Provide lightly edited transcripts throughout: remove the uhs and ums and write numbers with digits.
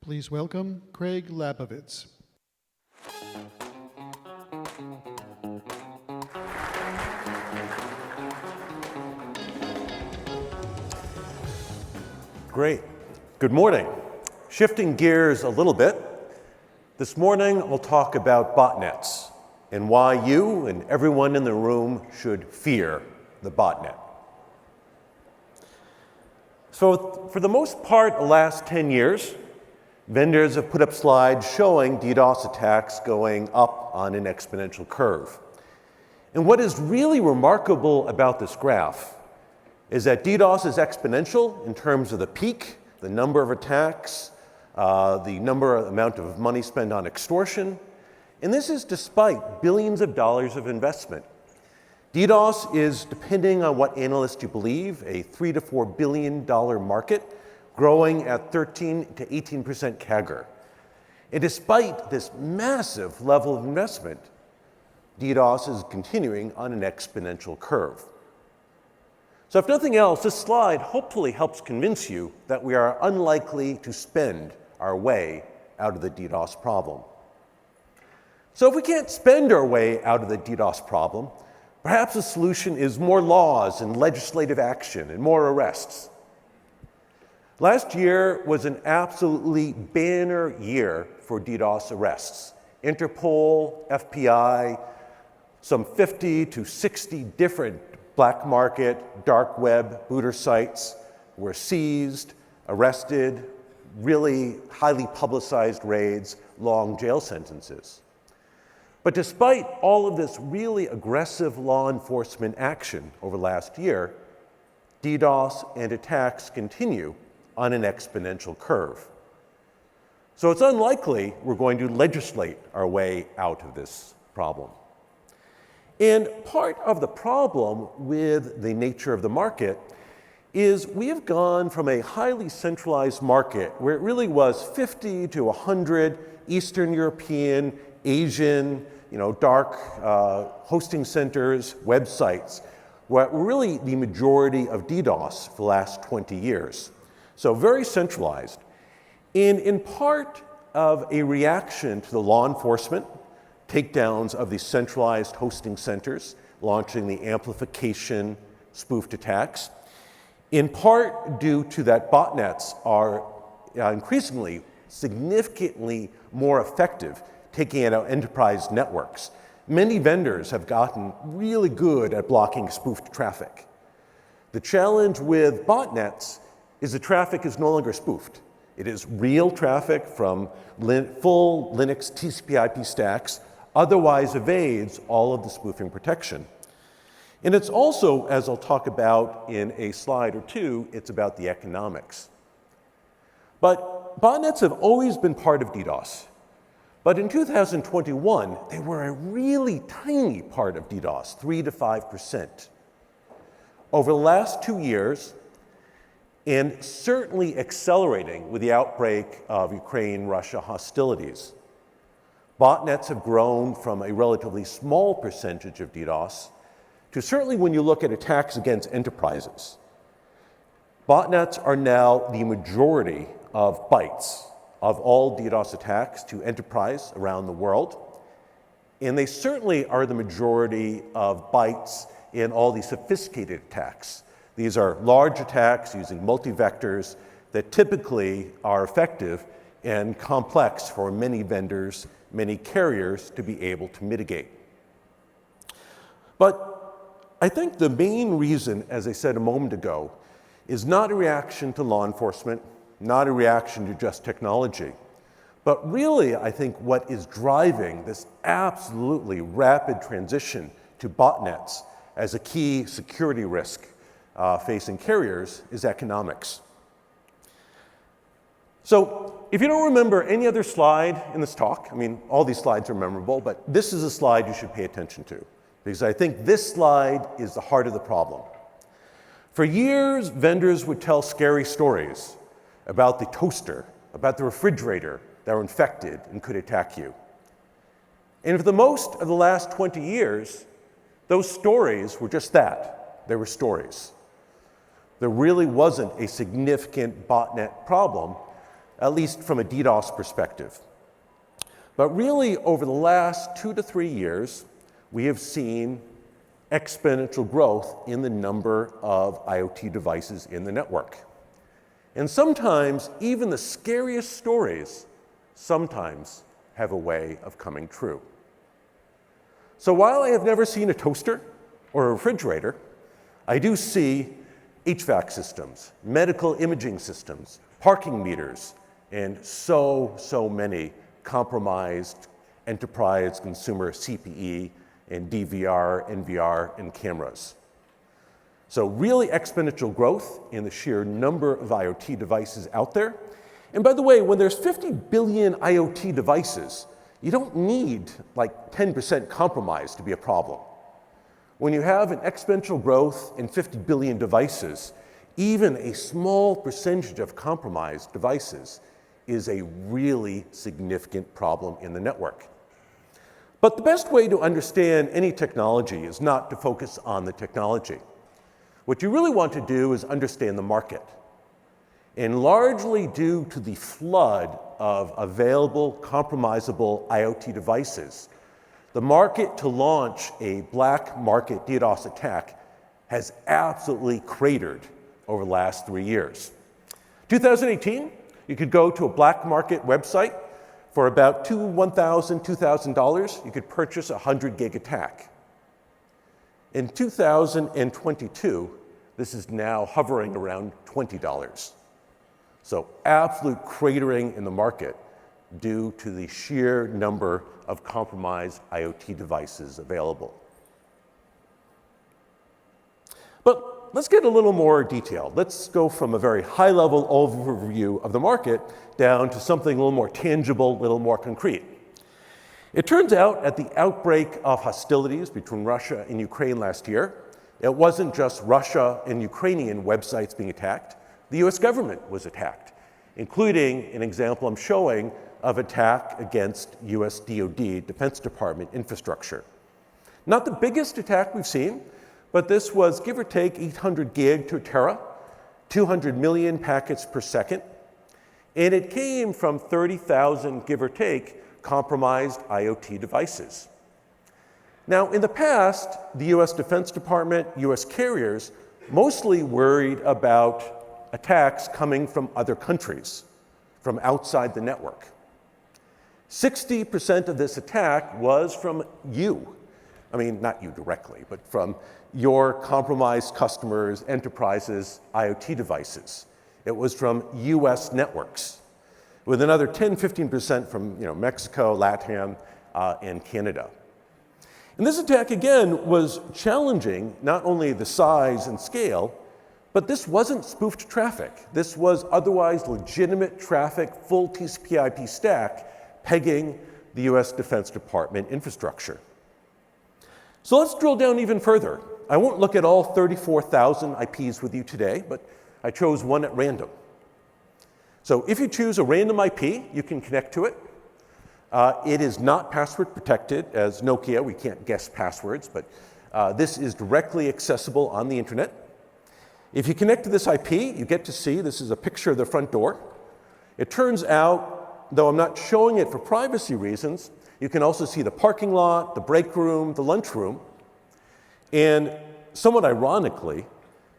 Please welcome Craig Labovitz. Great. Good morning. Shifting gears a little bit, this morning we'll talk about botnets and why you and everyone in the room should fear the botnet. So for the most part, the last 10 years, vendors have put up slides showing DDoS attacks going up on an exponential curve. And what is really remarkable about this graph is that DDoS is exponential in terms of the peak, the number of attacks, the amount of money spent on extortion, and this is despite billions of dollars of investment. DDoS is, depending on what analyst you believe, a $3 to $4 billion market, growing at 13 to 18% CAGR. And despite this massive level of investment, DDoS is continuing on an exponential curve. So if nothing else, this slide hopefully helps convince you that we are unlikely to spend our way out of the DDoS problem. So if we can't spend our way out of the DDoS problem, perhaps the solution is more laws and legislative action and more arrests. Last year was an absolutely banner year for DDoS arrests. Interpol, FBI, some 50 to 60 different black market, dark web booter sites were seized, arrested, really highly publicized raids, long jail sentences. But despite all of this really aggressive law enforcement action over last year, DDoS and attacks continue on an exponential curve. So it's unlikely we're going to legislate our way out of this problem. And part of the problem with the nature of the market is we have gone from a highly centralized market where it really was 50 to 100 Eastern European, Asian, dark hosting centers, websites, were really the majority of DDoS for the last 20 years. So very centralized. And in part of a reaction to the law enforcement takedowns of these centralized hosting centers, launching the amplification spoofed attacks, in part due to that botnets are increasingly, significantly more effective taking out enterprise networks. Many vendors have gotten really good at blocking spoofed traffic. The challenge with botnets is the traffic is no longer spoofed. It is real traffic from full Linux TCP/IP stacks, otherwise evades all of the spoofing protection. And it's also, as I'll talk about in a slide or two, it's about the economics. But botnets have always been part of DDoS. But in 2021, they were a really tiny part of DDoS, 3 to 5%. Over the last 2 years, and certainly accelerating with the outbreak of Ukraine-Russia hostilities, botnets have grown from a relatively small percentage of DDoS to certainly when you look at attacks against enterprises. Botnets are now the majority of bytes of all DDoS attacks to enterprise around the world. And they certainly are the majority of bytes in all these sophisticated attacks. These are large attacks using multi-vectors that typically are effective and complex for many vendors, many carriers to be able to mitigate. But I think the main reason, as I said a moment ago, is not a reaction to law enforcement, not a reaction to just technology, but really I think what is driving this absolutely rapid transition to botnets as a key security risk facing carriers is economics. So if you don't remember any other slide in this talk, I mean, all these slides are memorable, but this is a slide you should pay attention to, because I think this slide is the heart of the problem. For years, vendors would tell scary stories about the toaster, about the refrigerator that were infected and could attack you. And for the most of the last 20 years, those stories were just that. They were stories. There really wasn't a significant botnet problem at least from a DDoS perspective. But really, over the last 2 to 3 years, we have seen exponential growth in the number of IoT devices in the network. And sometimes, even the scariest stories sometimes have a way of coming true. So while I have never seen a toaster or a refrigerator, I do see HVAC systems, medical imaging systems, parking meters, and so many compromised enterprise consumer CPE and DVR, NVR, and cameras. So really exponential growth in the sheer number of IoT devices out there. And by the way, when there's 50 billion IoT devices, you don't need like 10% compromise to be a problem. When you have an exponential growth in 50 billion devices, even a small percentage of compromised devices is a really significant problem in the network. But the best way to understand any technology is not to focus on the technology. What you really want to do is understand the market. And largely due to the flood of available compromisable IoT devices, the market to launch a black market DDoS attack has absolutely cratered over the last 3 years. 2018, you could go to a black market website for about $1,000, $2,000, you could purchase a 100 gig attack. In 2022, this is now hovering around $20. So absolute cratering in the market due to the sheer number of compromised IoT devices available. But let's get a little more detailed. Let's go from a very high-level overview of the market down to something a little more tangible, a little more concrete. It turns out at the outbreak of hostilities between Russia and Ukraine last year, it wasn't just Russia and Ukrainian websites being attacked. The US government was attacked, including an example I'm showing of attack against US DoD, Defense Department infrastructure. Not the biggest attack we've seen, but this was give or take 800 gig to a tera, 200 million packets per second, and it came from 30,000, give or take, compromised IoT devices. Now, in the past, the US Defense Department, US carriers, mostly worried about attacks coming from other countries, from outside the network. 60% of this attack was from you. I mean, not you directly, but from your compromised customers, enterprises, IoT devices. It was from US networks, with another 10, 15% from Mexico, LATAM, and Canada. And this attack, again, was challenging not only the size and scale, but this wasn't spoofed traffic. This was otherwise legitimate traffic, full TCP/IP stack, pegging the US Defense Department infrastructure. So let's drill down even further. I won't look at all 34,000 IPs with you today, but I chose one at random. So if you choose a random IP, you can connect to it. It is not password protected. As Nokia, we can't guess passwords, but this is directly accessible on the internet. If you connect to this IP, you get to see, this is a picture of the front door. It turns out, though I'm not showing it for privacy reasons, you can also see the parking lot, the break room, the lunchroom. And somewhat ironically,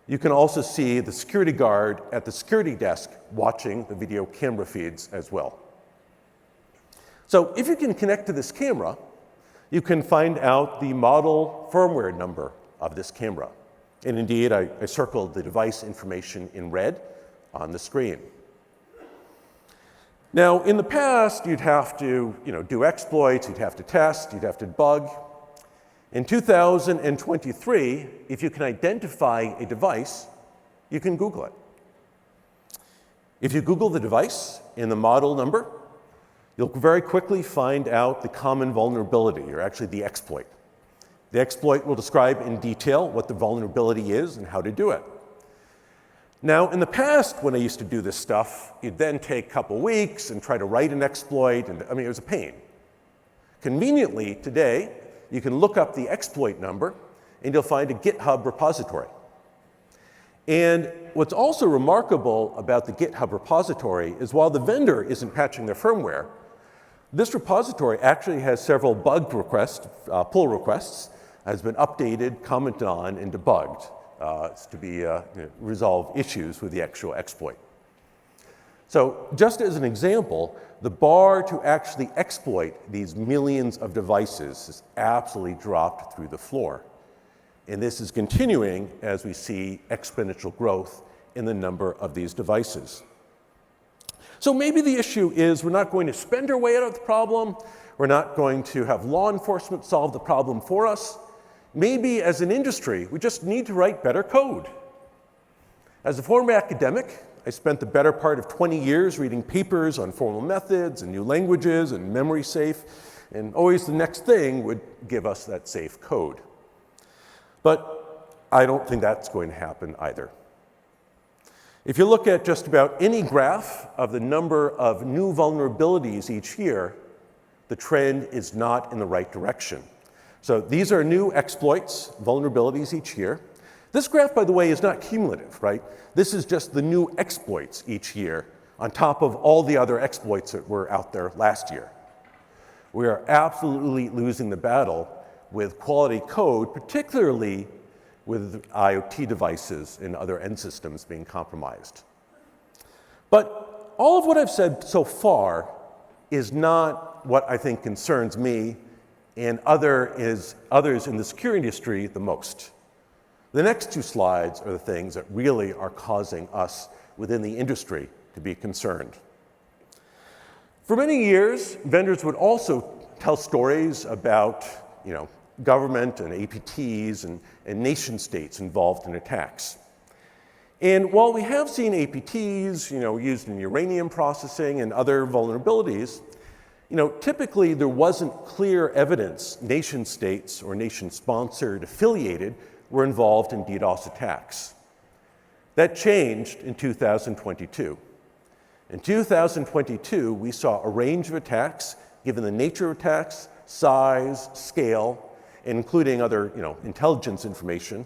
you can also see the security guard at the security desk watching the video camera feeds as well. So if you can connect to this camera, you can find out the model firmware number of this camera. And indeed, I circled the device information in red on the screen. Now, in the past, you'd have to do exploits, you'd have to test, you'd have to debug. In 2023, if you can identify a device, you can Google it. If you Google the device and the model number, you'll very quickly find out the common vulnerability, or actually the exploit. The exploit will describe in detail what the vulnerability is and how to do it. Now, in the past, when I used to do this stuff, you'd then take a couple weeks and try to write an exploit, and it was a pain. Conveniently, today, you can look up the exploit number, and you'll find a GitHub repository. And what's also remarkable about the GitHub repository is while the vendor isn't patching their firmware, this repository actually has several bug requests, pull requests, has been updated, commented on, and debugged to resolve issues with the actual exploit. So just as an example, the bar to actually exploit these millions of devices has absolutely dropped through the floor. And this is continuing as we see exponential growth in the number of these devices. So maybe the issue is we're not going to spend our way out of the problem. We're not going to have law enforcement solve the problem for us. Maybe as an industry, we just need to write better code. As a former academic, I spent the better part of 20 years reading papers on formal methods and new languages and memory safe, and always the next thing would give us that safe code. But I don't think that's going to happen either. If you look at just about any graph of the number of new vulnerabilities each year, the trend is not in the right direction. So these are new exploits, vulnerabilities each year. This graph, by the way, is not cumulative, right? This is just the new exploits each year on top of all the other exploits that were out there last year. We are absolutely losing the battle with quality code, particularly with IoT devices and other end systems being compromised. But all of what I've said so far is not what I think concerns me and others in the security industry the most. The next two slides are the things that really are causing us within the industry to be concerned. For many years, vendors would also tell stories about, government and APTs and nation states involved in attacks. And while we have seen APTs, used in uranium processing and other vulnerabilities, typically there wasn't clear evidence nation states or nation-sponsored affiliated were involved in DDoS attacks. That changed in 2022. In 2022, we saw a range of attacks, given the nature of attacks, size, scale, including other intelligence information,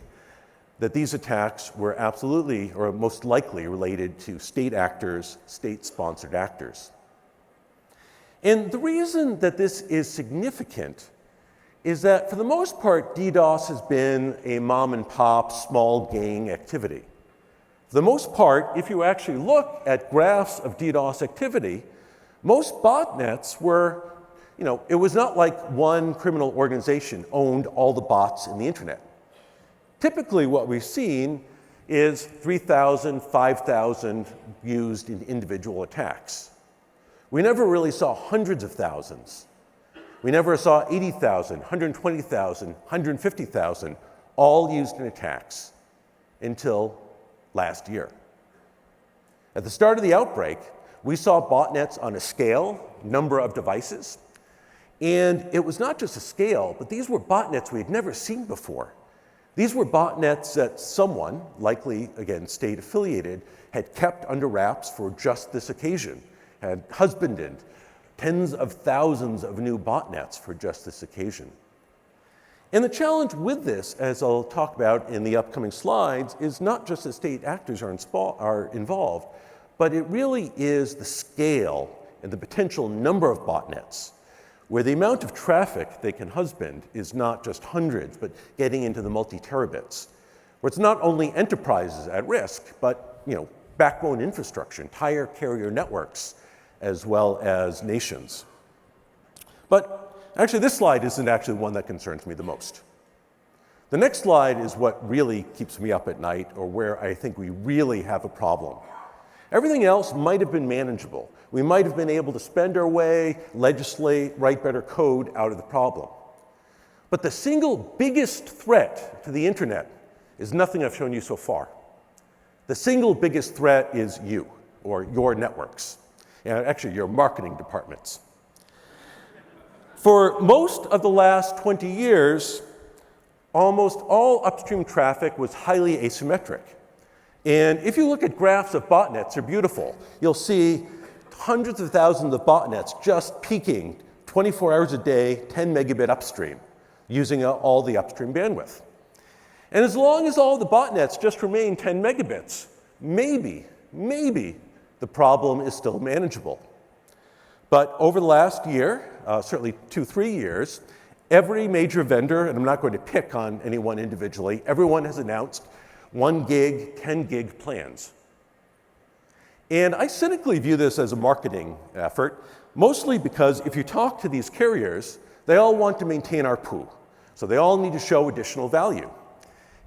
that these attacks were absolutely or most likely related to state actors, state-sponsored actors. And the reason that this is significant is that for the most part, DDoS has been a mom-and-pop, small gang activity. For the most part, if you actually look at graphs of DDoS activity, most botnets were, it was not like one criminal organization owned all the bots in the internet. Typically what we've seen is 3,000, 5,000 used in individual attacks. We never really saw hundreds of thousands. We never saw 80,000, 120,000, 150,000, all used in attacks until last year. At the start of the outbreak, we saw botnets on a scale, number of devices, and it was not just a scale, but these were botnets we had never seen before. These were botnets that someone, likely, again, state-affiliated, had kept under wraps for just this occasion, had husbanded tens of thousands of new botnets for just this occasion. And the challenge with this, as I'll talk about in the upcoming slides, is not just that state actors are involved, but it really is the scale and the potential number of botnets, where the amount of traffic they can husband is not just hundreds, but getting into the multi-terabits, where it's not only enterprises at risk, but backbone infrastructure, entire carrier networks, as well as nations. But actually, this slide isn't actually the one that concerns me the most. The next slide is what really keeps me up at night, or where I think we really have a problem. Everything else might have been manageable. We might have been able to spend our way, legislate, write better code out of the problem. But the single biggest threat to the internet is nothing I've shown you so far. The single biggest threat is you, or your networks, and actually your marketing departments. For most of the last 20 years, almost all upstream traffic was highly asymmetric. And if you look at graphs of botnets, they're beautiful. You'll see hundreds of thousands of botnets just peaking 24 hours a day, 10 megabit upstream, using all the upstream bandwidth. And as long as all the botnets just remain 10 megabits, maybe the problem is still manageable. But over the last year, certainly 2-3 years, every major vendor, and I'm not going to pick on anyone individually, everyone has announced 1 gig, 10 gig plans. And I cynically view this as a marketing effort, mostly because if you talk to these carriers, they all want to maintain ARPU. So they all need to show additional value.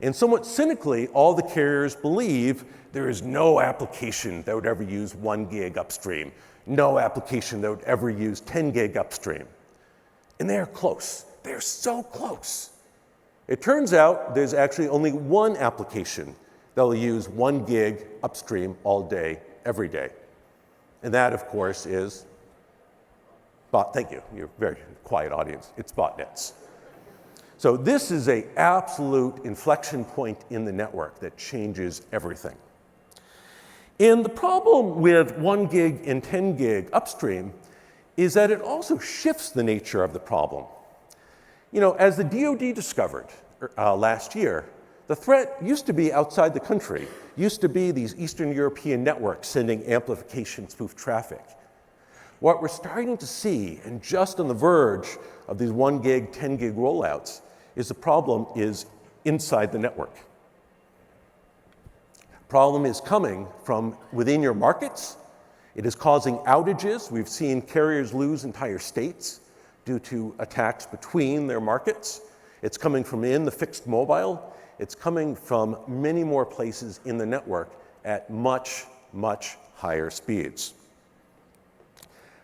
And somewhat cynically, all the carriers believe there is no application that would ever use 1 gig upstream, no application that would ever use 10 gig upstream. And they are close. They are so close. It turns out there's actually only one application that will use 1 gig upstream all day, every day. And that, of course, is thank you. You're a very quiet audience. It's botnets. So this is an absolute inflection point in the network that changes everything. And the problem with 1 gig and 10 gig upstream is that it also shifts the nature of the problem. You know, as the DoD discovered last year, the threat used to be outside the country, used to be these Eastern European networks sending amplification spoof traffic. What we're starting to see, and just on the verge of these 1 gig, 10 gig rollouts, is the problem is inside the network. Problem is coming from within your markets. It is causing outages. We've seen carriers lose entire states due to attacks between their markets. It's coming from in the fixed mobile. It's coming from many more places in the network at much, much higher speeds.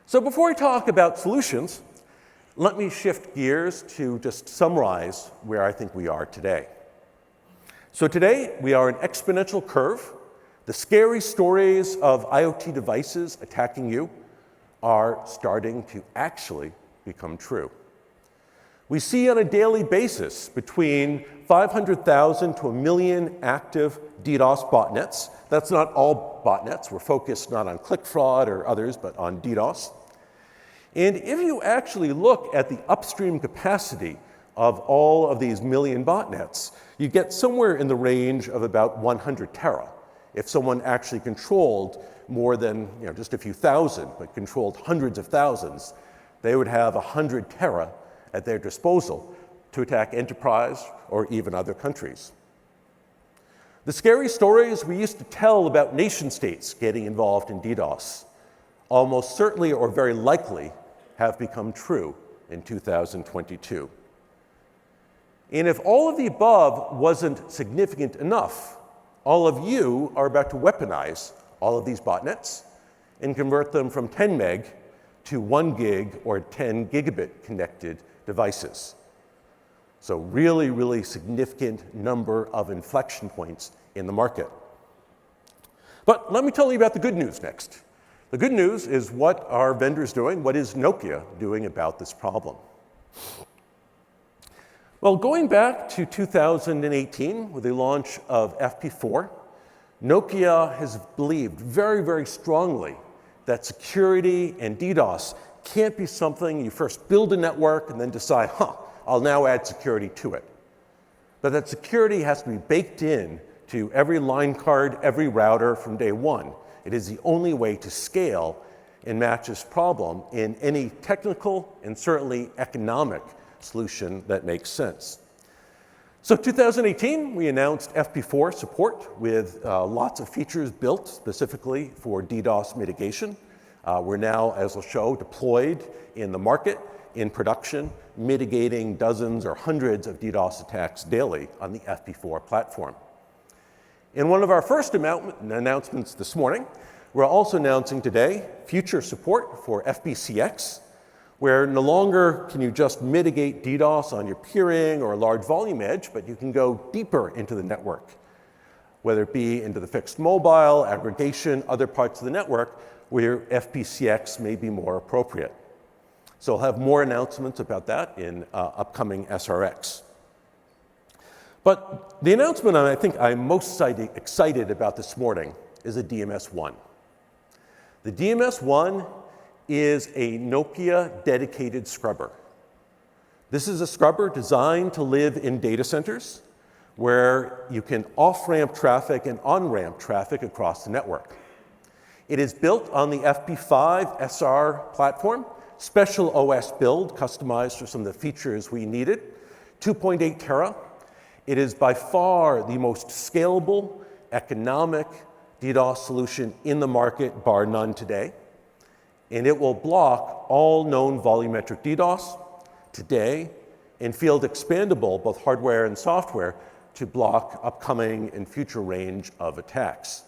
So before I talk about solutions, let me shift gears to just summarize where I think we are today. So today, we are an exponential curve. The scary stories of IoT devices attacking you are starting to actually become true. We see on a daily basis between 500,000 to 1 million active DDoS botnets. That's not all botnets. We're focused not on click fraud or others, but on DDoS. And if you actually look at the upstream capacity of all of these million botnets, you get somewhere in the range of about 100 tera. If someone actually controlled more than just a few thousand, but controlled hundreds of thousands, they would have 100 tera at their disposal to attack enterprise or even other countries. The scary stories we used to tell about nation states getting involved in DDoS almost certainly or very likely have become true in 2022. And if all of the above wasn't significant enough, all of you are about to weaponize all of these botnets and convert them from 10 meg to 1 gig or 10 gigabit connected devices. So really, really significant number of inflection points in the market. But let me tell you about the good news next. The good news is what are vendors doing? What is Nokia doing about this problem? Well, going back to 2018 with the launch of FP4, Nokia has believed very, very strongly that security and DDoS can't be something you first build a network and then decide, I'll now add security to it. But that security has to be baked in to every line card, every router from day one. It is the only way to scale and match this problem in any technical and certainly economic solution that makes sense. So 2018, we announced FP4 support with lots of features built specifically for DDoS mitigation. We're now, as I'll show, deployed in the market, in production, mitigating dozens or hundreds of DDoS attacks daily on the FP4 platform. In one of our first announcements this morning, we're also announcing today future support for FPCX, where no longer can you just mitigate DDoS on your peering or a large volume edge, but you can go deeper into the network, whether it be into the fixed mobile, aggregation, other parts of the network where FPCX may be more appropriate. So I'll have more announcements about that in upcoming SRX. But the announcement I think I'm most excited about this morning is the DMS-1. The DMS-1 is a Nokia dedicated scrubber. This is a scrubber designed to live in data centers where you can off-ramp traffic and on-ramp traffic across the network. It is built on the FP5 SR platform, special OS build, customized for some of the features we needed, 2.8 tera. It is by far the most scalable, economic DDoS solution in the market, bar none today. And it will block all known volumetric DDoS today and field expandable, both hardware and software, to block upcoming and future range of attacks.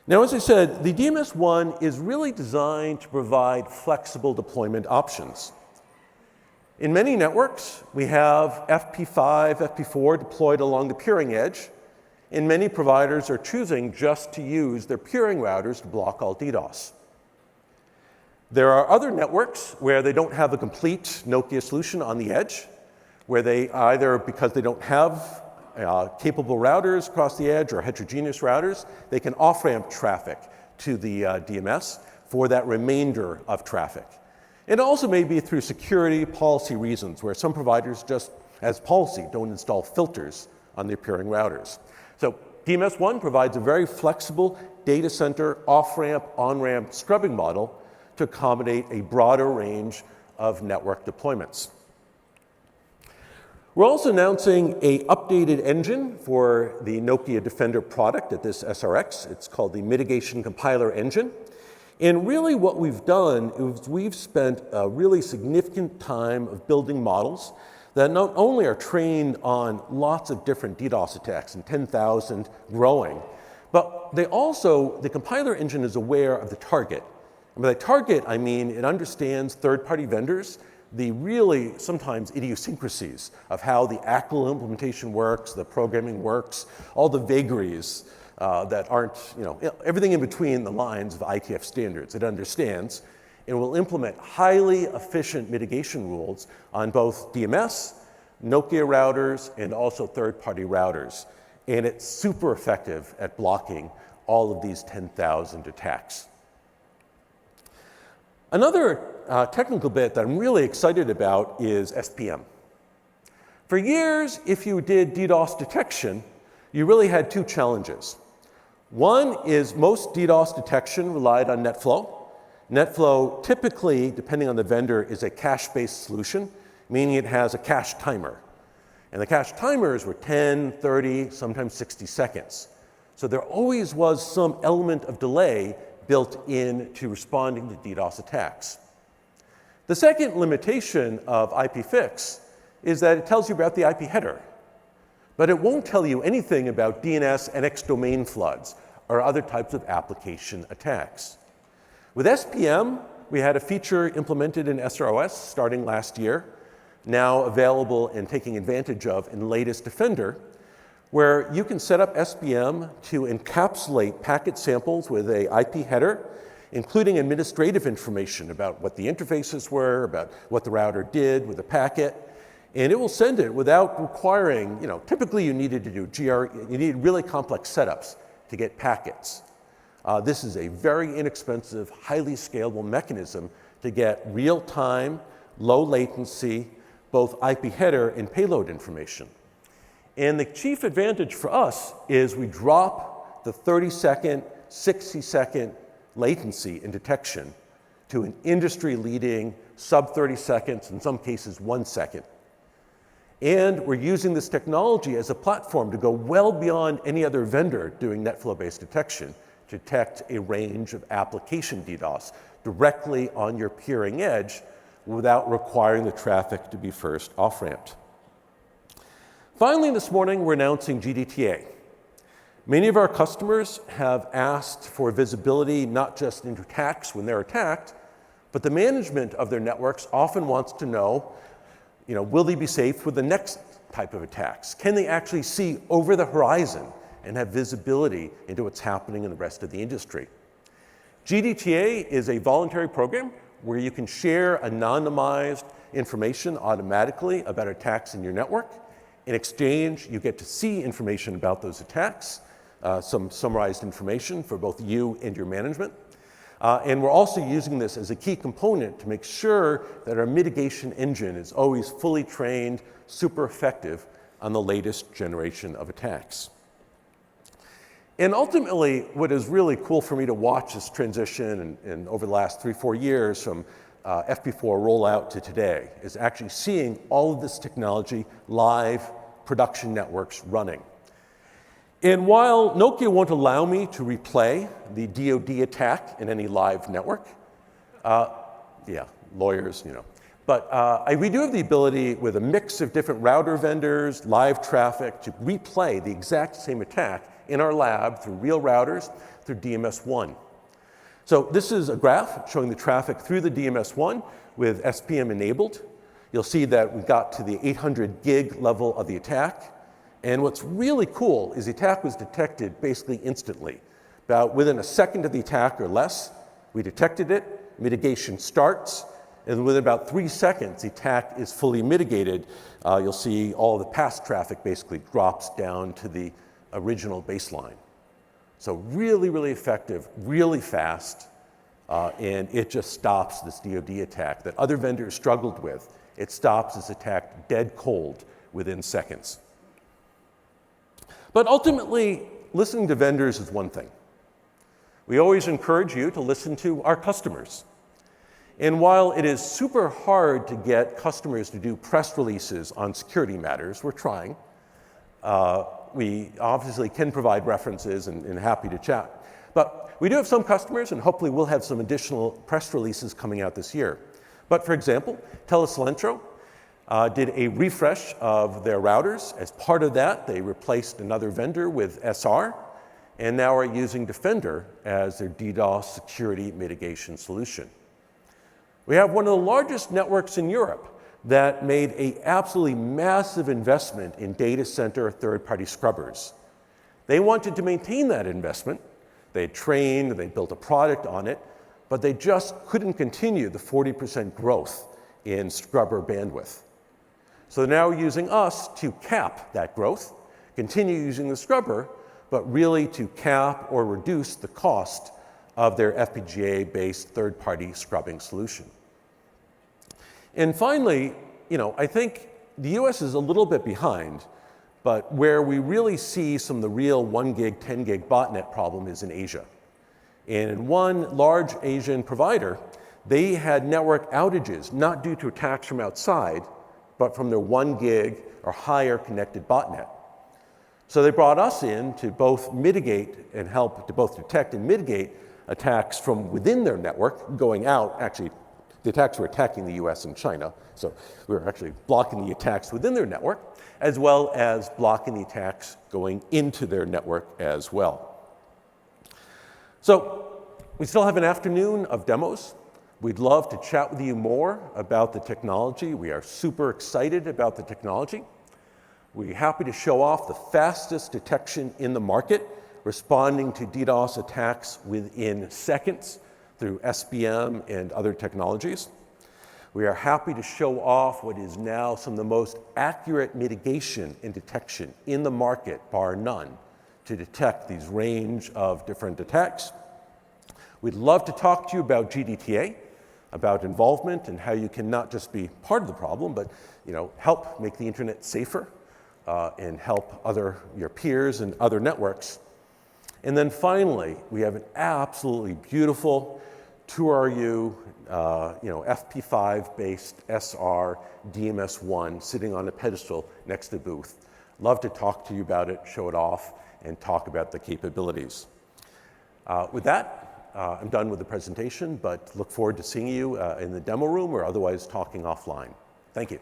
Now, as I said, the DMS-1 is really designed to provide flexible deployment options. In many networks, we have FP5, FP4 deployed along the peering edge, and many providers are choosing just to use their peering routers to block all DDoS. There are other networks where they don't have a complete Nokia solution on the edge, where they either, because they don't have capable routers across the edge or heterogeneous routers, they can off-ramp traffic to the DMS for that remainder of traffic. It also may be through security policy reasons, where some providers just, as policy, don't install filters on their peering routers. So DMS-1 provides a very flexible data center off-ramp, on-ramp scrubbing model to accommodate a broader range of network deployments. We're also announcing an updated engine for the Nokia Defender product at this SRX. It's called the Mitigation Compiler Engine. And really what we've done is we've spent a really significant time of building models that not only are trained on lots of different DDoS attacks, and 10,000 growing, but the compiler engine is aware of the target. And by target, I mean it understands third-party vendors, the really sometimes idiosyncrasies of how the ACL implementation works, the programming works, all the vagaries that aren't, everything in between the lines of ITF standards. It understands and will implement highly efficient mitigation rules on both DMS, Nokia routers, and also third-party routers. And it's super effective at blocking all of these 10,000 attacks. Another technical bit that I'm really excited about is SPM. For years, if you did DDoS detection, you really had two challenges. One is most DDoS detection relied on NetFlow. NetFlow typically, depending on the vendor, is a cache-based solution, meaning it has a cache timer. And the cache timers were 10, 30, sometimes 60 seconds. So there always was some element of delay built into responding to DDoS attacks. The second limitation of IPFix is that it tells you about the IP header, but it won't tell you anything about DNS and NX domain floods or other types of application attacks. With SPM, we had a feature implemented in SROS starting last year, now available and taking advantage of in latest Defender, where you can set up SPM to encapsulate packet samples with an IP header, including administrative information about what the interfaces were, about what the router did with the packet, and it will send it without requiring, typically you needed to do you needed really complex setups to get packets. This is a very inexpensive, highly scalable mechanism to get real-time, low latency, both IP header and payload information. And the chief advantage for us is we drop the 30-second, 60-second latency in detection to an industry-leading sub 30 seconds, in some cases 1 second. And we're using this technology as a platform to go well beyond any other vendor doing NetFlow-based detection to detect a range of application DDoS directly on your peering edge without requiring the traffic to be first off-ramped. Finally, this morning, we're announcing GDTA. Many of our customers have asked for visibility not just into attacks when they're attacked, but the management of their networks often wants to know, will they be safe with the next type of attacks? Can they actually see over the horizon and have visibility into what's happening in the rest of the industry? GDTA is a voluntary program where you can share anonymized information automatically about attacks in your network. In exchange, you get to see information about those attacks, some summarized information for both you and your management. And we're also using this as a key component to make sure that our mitigation engine is always fully trained, super effective, on the latest generation of attacks. And ultimately, what is really cool for me to watch this transition and over the last 3-4 years from FP4 rollout to today is actually seeing all of this technology live production networks running. And while Nokia won't allow me to replay the DoD attack in any live network, yeah, lawyers, you know. But we do have the ability with a mix of different router vendors, live traffic, to replay the exact same attack in our lab through real routers, through DMS1. So this is a graph showing the traffic through the DMS1 with SPM enabled. You'll see that we got to the 800 gig level of the attack. And what's really cool is the attack was detected basically instantly. About within a second of the attack or less, we detected it, mitigation starts, and within about 3 seconds, the attack is fully mitigated. You'll see all the past traffic basically drops down to the original baseline. So really, really effective, really fast, and it just stops this DoD attack that other vendors struggled with. It stops this attack dead cold within seconds. But ultimately, listening to vendors is one thing. We always encourage you to listen to our customers. And while it is super hard to get customers to do press releases on security matters, we're trying. We obviously can provide references and happy to chat. But we do have some customers, and hopefully we'll have some additional press releases coming out this year. But for example, Telesilentro did a refresh of their routers. As part of that, they replaced another vendor with SR, and now are using Defender as their DDoS security mitigation solution. We have one of the largest networks in Europe that made an absolutely massive investment in data center third-party scrubbers. They wanted to maintain that investment. They had trained, they built a product on it, but they just couldn't continue the 40% growth in scrubber bandwidth. So they're now using us to cap that growth, continue using the scrubber, but really to cap or reduce the cost of their FPGA-based third-party scrubbing solution. And finally, I think the US is a little bit behind, but where we really see some of the real 1 gig, 10 gig botnet problem is in Asia. And in one large Asian provider, they had network outages, not due to attacks from outside, but from their 1 gig or higher connected botnet. So they brought us in to both mitigate and help to both detect and mitigate attacks from within their network going out. Actually, the attacks were attacking the US and China, so we were actually blocking the attacks within their network, as well as blocking the attacks going into their network as well. So we still have an afternoon of demos. We'd love to chat with you more about the technology. We are super excited about the technology. We're happy to show off the fastest detection in the market, responding to DDoS attacks within seconds through SPM and other technologies. We are happy to show off what is now some of the most accurate mitigation and detection in the market, bar none, to detect these range of different attacks. We'd love to talk to you about GDTA, about involvement and how you can not just be part of the problem, but help make the internet safer and help your peers and other networks. And then finally, we have an absolutely beautiful 2RU, FP5-based SR DMS1 sitting on a pedestal next to the booth. Love to talk to you about it, show it off, and talk about the capabilities. With that, I'm done with the presentation, but look forward to seeing you in the demo room or otherwise talking offline. Thank you.